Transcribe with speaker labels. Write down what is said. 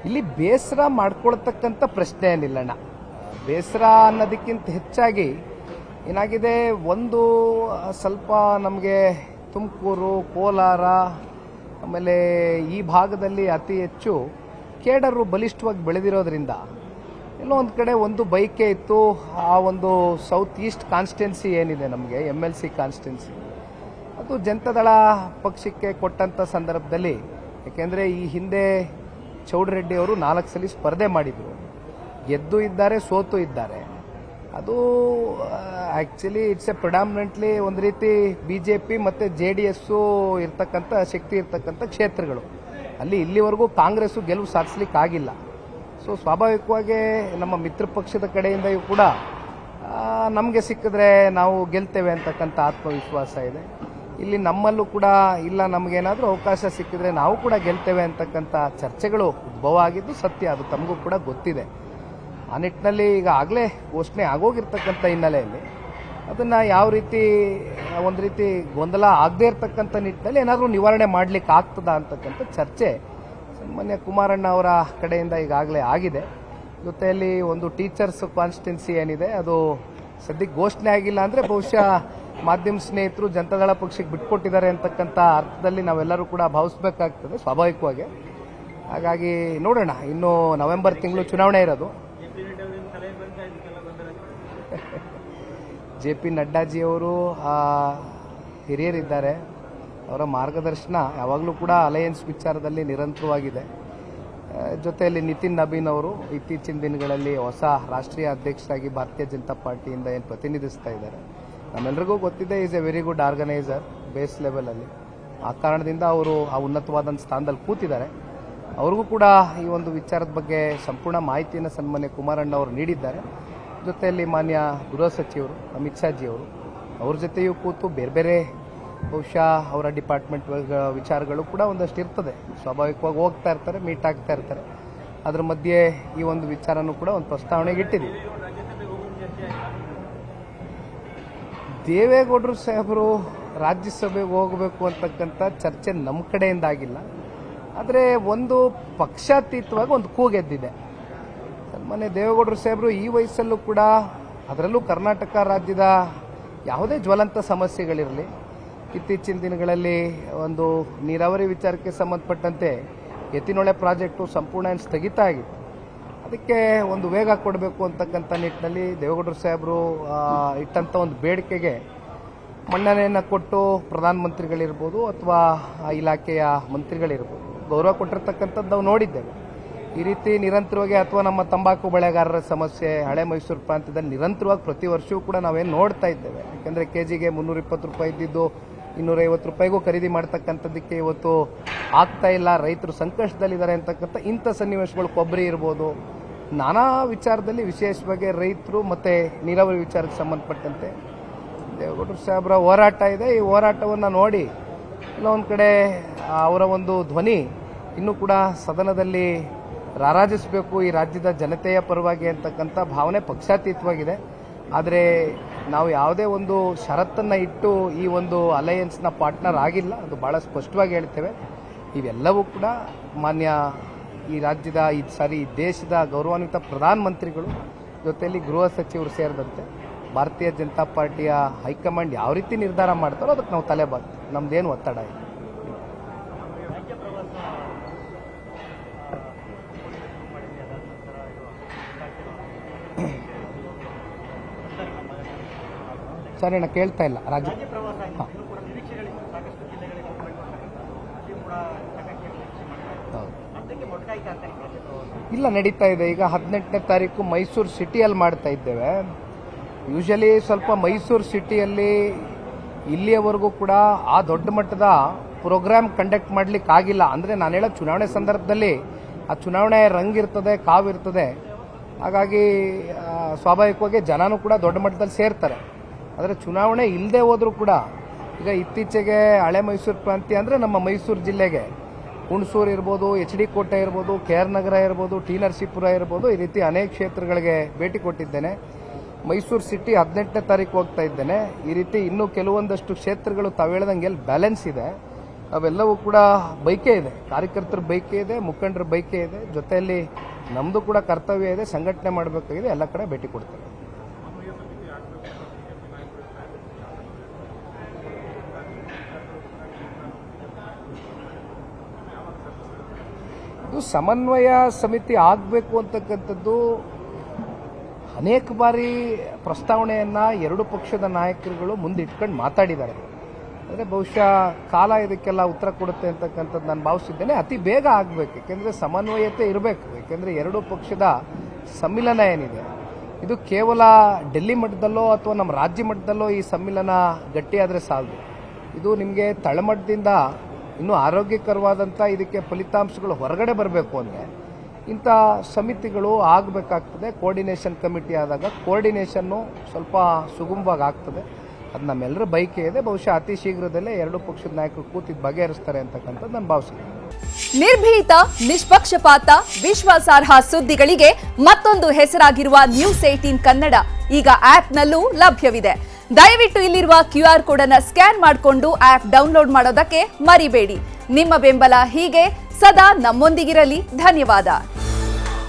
Speaker 1: ಇಲ್ಲಿ ಬೇಸರ ಮಾಡ್ಕೊಳ್ತಕ್ಕಂಥ ಪ್ರಶ್ನೆ ಏನಿಲ್ಲಣ್ಣ. ಬೇಸರ ಅನ್ನೋದಕ್ಕಿಂತ ಹೆಚ್ಚಾಗಿ ಏನಾಗಿದೆ, ಒಂದು ಸ್ವಲ್ಪ ನಮಗೆ ತುಮಕೂರು, ಕೋಲಾರ, ಆಮೇಲೆ ಈ ಭಾಗದಲ್ಲಿ ಅತಿ ಹೆಚ್ಚು ಕೇಡರು ಬಲಿಷ್ಠವಾಗಿ ಬೆಳೆದಿರೋದ್ರಿಂದ ಎಲ್ಲೋ ಒಂದು ಕಡೆ ಒಂದು ಬೈಕೆ ಇತ್ತು. ಆ ಒಂದು ಸೌತ್ ಈಸ್ಟ್ ಕಾನ್ಸ್ಟಿಟ್ಯುನ್ಸಿ ಏನಿದೆ ನಮಗೆ MLC ಕಾನ್ಸ್ಟಿಟ್ಯುನ್ಸಿ, ಅದು ಜನತಾದಳ ಪಕ್ಷಕ್ಕೆ ಕೊಟ್ಟಂಥ ಸಂದರ್ಭದಲ್ಲಿ, ಯಾಕೆಂದರೆ ಈ ಹಿಂದೆ ಚೌಡರೆಡ್ಡಿ ಅವರು 4 ಸಲ ಸ್ಪರ್ಧೆ ಮಾಡಿದರು, ಗೆದ್ದು ಇದ್ದಾರೆ, ಸೋತು ಇದ್ದಾರೆ. ಅದು ಆ್ಯಕ್ಚುಲಿ ಇಟ್ಸ್ ಎ ಪ್ರೊಡಾಮಿನೆಂಟ್ಲಿ ಒಂದು ರೀತಿ BJP ಮತ್ತು JDS ಇರ್ತಕ್ಕಂಥ ಶಕ್ತಿ ಇರ್ತಕ್ಕಂಥ ಕ್ಷೇತ್ರಗಳು. ಅಲ್ಲಿ ಇಲ್ಲಿವರೆಗೂ ಕಾಂಗ್ರೆಸ್ಸು ಗೆಲುವು ಸಾಧಿಸಲಿಕ್ಕಾಗಿಲ್ಲ. ಸೊ ಸ್ವಾಭಾವಿಕವಾಗಿ ನಮ್ಮ ಮಿತ್ರ ಪಕ್ಷದ ಕಡೆಯಿಂದಯೂ ಕೂಡ ನಮಗೆ ಸಿಕ್ಕಿದ್ರೆ ನಾವು ಗೆಲ್ತೇವೆ ಅಂತಕ್ಕಂಥ ಆತ್ಮವಿಶ್ವಾಸ ಇದೆ. ಇಲ್ಲಿ ನಮ್ಮಲ್ಲೂ ಕೂಡ ಇಲ್ಲ, ನಮಗೇನಾದರೂ ಅವಕಾಶ ಸಿಕ್ಕಿದ್ರೆ ನಾವು ಕೂಡ ಗೆಲ್ತೇವೆ ಅಂತಕ್ಕಂಥ ಚರ್ಚೆಗಳು ಉದ್ಭವ ಆಗಿದ್ದು ಸತ್ಯ, ಅದು ತಮಗೂ ಕೂಡ ಗೊತ್ತಿದೆ. ಆ ನಿಟ್ಟಿನಲ್ಲಿ ಈಗಾಗಲೇ ಘೋಷಣೆ ಆಗೋಗಿರ್ತಕ್ಕಂಥ ಹಿನ್ನೆಲೆಯಲ್ಲಿ ಅದನ್ನು ಯಾವ ರೀತಿ ಒಂದು ರೀತಿ ಗೊಂದಲ ಆಗದೇ ಇರತಕ್ಕಂಥ ನಿಟ್ಟಿನಲ್ಲಿ ಏನಾದರೂ ನಿವಾರಣೆ ಮಾಡಲಿಕ್ಕೆ ಆಗ್ತದಾ ಅಂತಕ್ಕಂಥ ಚರ್ಚೆ ಸನ್ಮಾನ್ಯ ಕುಮಾರಣ್ಣ ಅವರ ಕಡೆಯಿಂದ ಈಗಾಗಲೇ ಆಗಿದೆ. ಜೊತೆಯಲ್ಲಿ ಒಂದು ಟೀಚರ್ಸ್ ಕಾನ್ಸ್ಟಿಟ್ಯುನ್ಸಿ ಏನಿದೆ ಅದು ಸದ್ಯಕ್ಕೆ ಘೋಷಣೆ ಆಗಿಲ್ಲ ಅಂದರೆ ಬಹುಶಃ ಮಾಧ್ಯಮ ಸ್ನೇಹಿತರು ಜನತಾದಳ ಪಕ್ಷಕ್ಕೆ ಬಿಟ್ಕೊಟ್ಟಿದ್ದಾರೆ ಅಂತಕ್ಕಂಥ ಅರ್ಥದಲ್ಲಿ ನಾವೆಲ್ಲರೂ ಕೂಡ ಭಾವಿಸಬೇಕಾಗ್ತದೆ ಸ್ವಾಭಾವಿಕವಾಗಿ. ಹಾಗಾಗಿ ನೋಡೋಣ, ಇನ್ನು ನವೆಂಬರ್ ತಿಂಗಳು ಚುನಾವಣೆ ಇರೋದು. JP ನಡ್ಡಾಜಿಯವರು ಹಿರಿಯರಿದ್ದಾರೆ, ಅವರ ಮಾರ್ಗದರ್ಶನ ಯಾವಾಗಲೂ ಕೂಡ ಅಲಯನ್ಸ್ ವಿಚಾರದಲ್ಲಿ ನಿರಂತರವಾಗಿದೆ. ಜೊತೆಯಲ್ಲಿ ನಿತಿನ್ ನಬೀನ್ ಅವರು ಇತ್ತೀಚಿನ ದಿನಗಳಲ್ಲಿ ಹೊಸ ರಾಷ್ಟ್ರೀಯ ಅಧ್ಯಕ್ಷರಾಗಿ ಭಾರತೀಯ ಜನತಾ ಪಾರ್ಟಿಯಿಂದ ಏನು ಪ್ರತಿನಿಧಿಸ್ತಾ ಇದ್ದಾರೆ. ನಮ್ಮೆಲ್ಲರಿಗೂ ಗೊತ್ತಿದೆ, is A very good organiser base ಲೆವೆಲಲ್ಲಿ. ಆ ಕಾರಣದಿಂದ ಅವರು ಆ ಉನ್ನತವಾದ ಸ್ಥಾನದಲ್ಲಿ ಕೂತಿದ್ದಾರೆ. ಅವ್ರಿಗೂ ಕೂಡ ಈ ಒಂದು ವಿಚಾರದ ಬಗ್ಗೆ ಸಂಪೂರ್ಣ ಮಾಹಿತಿಯನ್ನು ಸನ್ಮಾನ್ಯ ಕುಮಾರಣ್ಣ ಅವರು ನೀಡಿದ್ದಾರೆ. ಜೊತೆಯಲ್ಲಿ ಮಾನ್ಯ ಗೃಹ ಸಚಿವರು ಅಮಿತ್ ಶಾ ಜಿ ಅವರು, ಅವ್ರ ಜೊತೆಯೂ ಕೂತು ಬೇರೆ ಬೇರೆ ಬಹುಶಃ ಅವರ ಡಿಪಾರ್ಟ್ಮೆಂಟ್ ವಿಚಾರಗಳು ಕೂಡ ಒಂದಷ್ಟು ಇರ್ತದೆ, ಸ್ವಾಭಾವಿಕವಾಗಿ ಹೋಗ್ತಾ ಇರ್ತಾರೆ, ಮೀಟ್ ಆಗ್ತಾ ಇರ್ತಾರೆ. ಅದ್ರ ಮಧ್ಯೆ ಈ ಒಂದು ವಿಚಾರನೂ ಕೂಡ ಒಂದು ಪ್ರಸ್ತಾವನೆಗೆ ಇಟ್ಟಿದ್ದೀವಿ. ದೇವೇಗೌಡರು ಸಾಹೇಬರು ರಾಜ್ಯಸಭೆಗೆ ಹೋಗಬೇಕು ಅಂತಕ್ಕಂಥ ಚರ್ಚೆ ನಮ್ಮ ಕಡೆಯಿಂದ ಆಗಿಲ್ಲ. ಆದರೆ ಒಂದು ಪಕ್ಷಾತೀತವಾಗಿ ಒಂದು ಕೂಗೆದ್ದಿದೆ. ಸನ್ಮಾನ್ಯ ದೇವೇಗೌಡರು ಸಾಹೇಬರು ಈ ವಯಸ್ಸಲ್ಲೂ ಕೂಡ, ಅದರಲ್ಲೂ ಕರ್ನಾಟಕ ರಾಜ್ಯದ ಯಾವುದೇ ಜ್ವಲಂತ ಸಮಸ್ಯೆಗಳಿರಲಿ, ಇತ್ತೀಚಿನ ದಿನಗಳಲ್ಲಿ ಒಂದು ನೀರಾವರಿ ವಿಚಾರಕ್ಕೆ ಸಂಬಂಧಪಟ್ಟಂತೆ ಎತ್ತಿನೊಳೆ ಪ್ರಾಜೆಕ್ಟು ಸಂಪೂರ್ಣ ಸ್ಥಗಿತ ಆಗಿತ್ತು. ಅದಕ್ಕೆ ಒಂದು ವೇಗ ಕೊಡಬೇಕು ಅಂತಕ್ಕಂಥ ನಿಟ್ಟಿನಲ್ಲಿ ದೇವೇಗೌಡರು ಸಾಹೇಬರು ಇಟ್ಟಂಥ ಒಂದು ಬೇಡಿಕೆಗೆ ಮನ್ನಣೆಯನ್ನು ಕೊಟ್ಟು ಪ್ರಧಾನಮಂತ್ರಿಗಳಿರ್ಬೋದು ಅಥವಾ ಇಲಾಖೆಯ ಮಂತ್ರಿಗಳಿರ್ಬೋದು ಗೌರವ ಕೊಟ್ಟಿರ್ತಕ್ಕಂಥದ್ದು ನಾವು ನೋಡಿದ್ದೇವೆ. ಈ ರೀತಿ ನಿರಂತರವಾಗಿ, ಅಥವಾ ನಮ್ಮ ತಂಬಾಕು ಬೆಳೆಗಾರರ ಸಮಸ್ಯೆ ಹಳೆ ಮೈಸೂರು ಪ್ರಾಂತ್ಯದಲ್ಲಿ ನಿರಂತರವಾಗಿ ಪ್ರತಿ ವರ್ಷವೂ ಕೂಡ ನಾವೇನು ನೋಡ್ತಾ ಇದ್ದೇವೆ. ಯಾಕೆಂದರೆ ಕೆಜಿಗೆ 320 ರೂಪಾಯಿ ಇದ್ದಿದ್ದು 250 ರೂಪಾಯಿಗೂ ಖರೀದಿ ಮಾಡ್ತಕ್ಕಂಥದ್ದಕ್ಕೆ ಇವತ್ತು ಆಗ್ತಾ ಇಲ್ಲ, ರೈತರು ಸಂಕಷ್ಟದಲ್ಲಿದ್ದಾರೆ ಅಂತಕ್ಕಂಥ ಇಂಥ ಸನ್ನಿವೇಶಗಳು ಕೊಬ್ಬರಿ ಇರ್ಬೋದು, ನಾನಾ ವಿಚಾರದಲ್ಲಿ ವಿಶೇಷವಾಗಿ ರೈತರು ಮತ್ತು ನೀರಾವರಿ ವಿಚಾರಕ್ಕೆ ಸಂಬಂಧಪಟ್ಟಂತೆ ದೇವೇಗೌಡರು ಸಾಹೇಬರ ಹೋರಾಟ ಇದೆ. ಈ ಹೋರಾಟವನ್ನು ನೋಡಿ ಎಲ್ಲ ಒಂದು ಕಡೆ ಅವರ ಒಂದು ಧ್ವನಿ ಇನ್ನೂ ಕೂಡ ಸದನದಲ್ಲಿ ರಾರಾಜಿಸಬೇಕು, ಈ ರಾಜ್ಯದ ಜನತೆಯ ಪರವಾಗಿ ಅಂತಕ್ಕಂಥ ಭಾವನೆ ಪಕ್ಷಾತೀತವಾಗಿದೆ. ಆದರೆ ನಾವು ಯಾವುದೇ ಒಂದು ಷರತ್ತನ್ನು ಇಟ್ಟು ಈ ಒಂದು ಅಲಯನ್ಸ್ನ ಪಾರ್ಟ್ನರ್ ಆಗಿಲ್ಲ, ಅದು ಭಾಳ ಸ್ಪಷ್ಟವಾಗಿ ಹೇಳ್ತೇವೆ. ಇವೆಲ್ಲವೂ ಕೂಡ ಮಾನ್ಯ ಈ ರಾಜ್ಯದ ಈ ಸಾರಿ ದೇಶದ ಗೌರವಾನ್ವಿತ ಪ್ರಧಾನಮಂತ್ರಿಗಳು ಜೊತೆಯಲ್ಲಿ ಗೃಹ ಸಚಿವರು ಸೇರಿದಂತೆ ಭಾರತೀಯ ಜನತಾ ಪಾರ್ಟಿಯ ಹೈಕಮಾಂಡ್ ಯಾವ ರೀತಿ ನಿರ್ಧಾರ ಮಾಡ್ತಾರೋ ಅದಕ್ಕೆ ನಾವು ತಲೆಬಾಗ್ತೀವಿ, ನಮ್ದೇನು ಒತ್ತಡ ಇಲ್ಲ. ಸರಿ, ನಾನು ಕೇಳ್ತಾ ಇಲ್ಲ. ರಾಜ್ಯ ಇಲ್ಲ, ನಡೀತಾ ಇದೆ. ಈಗ 18ನೇ ತಾರೀಕು ಮೈಸೂರು ಸಿಟಿಯಲ್ಲಿ ಮಾಡ್ತಾ ಇದ್ದೇವೆ. ಯೂಶಲಿ ಸ್ವಲ್ಪ ಮೈಸೂರು ಸಿಟಿಯಲ್ಲಿ ಇಲ್ಲಿಯವರೆಗೂ ಕೂಡ ಆ ದೊಡ್ಡ ಮಟ್ಟದ ಪ್ರೋಗ್ರಾಮ್ ಕಂಡಕ್ಟ್ ಮಾಡಲಿಕ್ಕೆ ಆಗಿಲ್ಲ. ಅಂದರೆ ನಾನು ಹೇಳೋ ಚುನಾವಣೆ ಸಂದರ್ಭದಲ್ಲಿ ಆ ಚುನಾವಣೆ ರಂಗಿರ್ತದೆ, ಕಾವಿರ್ತದೆ. ಹಾಗಾಗಿ ಸ್ವಾಭಾವಿಕವಾಗಿ ಜನನೂ ಕೂಡ ದೊಡ್ಡ ಮಟ್ಟದಲ್ಲಿ ಸೇರ್ತಾರೆ. ಆದರೆ ಚುನಾವಣೆ ಇಲ್ಲದೆ ಹೋದರೂ ಕೂಡ ಈಗ ಇತ್ತೀಚೆಗೆ ಹಳೆ ಮೈಸೂರು ಪ್ರಾಂತ್ಯ ಅಂದರೆ ನಮ್ಮ ಮೈಸೂರು ಜಿಲ್ಲೆಗೆ ಹುಣಸೂರು ಇರ್ಬೋದು, HD ಕೋಟೆ ಇರ್ಬೋದು, KR ನಗರ ಇರ್ಬೋದು, T ನರಸೀಪುರ ಇರ್ಬೋದು, ಈ ರೀತಿ ಅನೇಕ ಕ್ಷೇತ್ರಗಳಿಗೆ ಭೇಟಿ ಕೊಟ್ಟಿದ್ದೇನೆ. ಮೈಸೂರು ಸಿಟಿ 18ನೇ ತಾರೀಕು ಹೋಗ್ತಾ ಇದ್ದೇನೆ. ಈ ರೀತಿ ಇನ್ನೂ ಕೆಲವೊಂದಷ್ಟು ಕ್ಷೇತ್ರಗಳು ತಾವು ಹೇಳ್ದಂಗೆ ಎಲ್ಲಿ ಬ್ಯಾಲೆನ್ಸ್ ಇದೆ ಅವೆಲ್ಲವೂ ಕೂಡ ಬೈಕೆ ಇದೆ, ಕಾರ್ಯಕರ್ತರ ಬೈಕೆ ಇದೆ, ಮುಖಂಡರ ಬೈಕೆ ಇದೆ, ಜೊತೆಯಲ್ಲಿ ನಮ್ಮದು ಕೂಡ ಕರ್ತವ್ಯ ಇದೆ, ಸಂಘಟನೆ ಮಾಡಬೇಕಾಗಿದೆ, ಎಲ್ಲ ಕಡೆ ಭೇಟಿ ಕೊಡ್ತೇವೆ. ಇದು ಸಮನ್ವಯ ಸಮಿತಿ ಆಗಬೇಕು ಅಂತಕ್ಕಂಥದ್ದು ಅನೇಕ ಬಾರಿ ಪ್ರಸ್ತಾವನೆಯನ್ನು ಎರಡು ಪಕ್ಷದ ನಾಯಕರುಗಳು ಮುಂದಿಟ್ಕೊಂಡು ಮಾತಾಡಿದ್ದಾರೆ. ಅಂದರೆ ಬಹುಶಃ ಕಾಲ ಇದಕ್ಕೆಲ್ಲ ಉತ್ತರ ಕೊಡುತ್ತೆ ಅಂತಕ್ಕಂಥದ್ದು ನಾನು ಭಾವಿಸಿದ್ದೇನೆ. ಅತಿ ಬೇಗ ಆಗಬೇಕು, ಯಾಕೆಂದರೆ ಸಮನ್ವಯತೆ ಇರಬೇಕು. ಯಾಕೆಂದರೆ ಎರಡೂ ಪಕ್ಷದ ಸಮ್ಮಿಲನ ಏನಿದೆ ಇದು ಕೇವಲ ಡೆಲ್ಲಿ ಮಟ್ಟದಲ್ಲೋ ಅಥವಾ ನಮ್ಮ ರಾಜ್ಯ ಮಟ್ಟದಲ್ಲೋ ಈ ಸಮ್ಮಿಲನ ಗಟ್ಟಿಯಾದರೆ ಸಾಲದು. ಇದು ನಿಮಗೆ ತಳಮಟ್ಟದಿಂದ ಇನ್ನೂ ಆರೋಗ್ಯಕರವಾದಂಥ ಇದಕ್ಕೆ ಫಲಿತಾಂಶಗಳು ಹೊರಗಡೆ ಬರಬೇಕು ಅಂದರೆ ಇಂಥ ಸಮಿತಿಗಳು ಆಗಬೇಕಾಗ್ತದೆ. ಕೋಆರ್ಡಿನೇಷನ್ ಕಮಿಟಿ ಆದಾಗ ಕೋಆರ್ಡಿನೇಷನ್ನು ಸ್ವಲ್ಪ ಸುಗಮವಾಗಿ ಆಗ್ತದೆ. ಅದು ನಮ್ಮೆಲ್ಲರ ಬಯಕೆ ಇದೆ. ಬಹುಶಃ ಅತಿ ಶೀಘ್ರದಲ್ಲೇ ಎರಡು ಪಕ್ಷದ ನಾಯಕರು ಕೂತಿದ್ದು ಬಗೆಹರಿಸ್ತಾರೆ ಅಂತಕ್ಕಂಥದ್ದು ನಾನು ಭಾವಿಸಿದ್ದೀನಿ.
Speaker 2: ನಿರ್ಭೀತ, ನಿಷ್ಪಕ್ಷಪಾತ, ವಿಶ್ವಾಸಾರ್ಹ ಸುದ್ದಿಗಳಿಗೆ ಮತ್ತೊಂದು ಹೆಸರಾಗಿರುವ News18 ಕನ್ನಡ ಈಗ ಆಪ್ನಲ್ಲೂ ಲಭ್ಯವಿದೆ. ದಯವಿಟ್ಟು ಇಲ್ಲಿರುವ QR ಕೋಡ್ ಅನ್ನು ಸ್ಕ್ಯಾನ್ ಮಾಡಿಕೊಂಡು ಆಪ್ ಡೌನ್ಲೋಡ್ ಮಾಡೋದಕ್ಕೆ ಮರಿಬೇಡಿ. ನಿಮ್ಮ ಬೆಂಬಲ ಹೀಗೆ ಸದಾ ನಮ್ಮೊಂದಿಗಿರಲಿ. ಧನ್ಯವಾದ.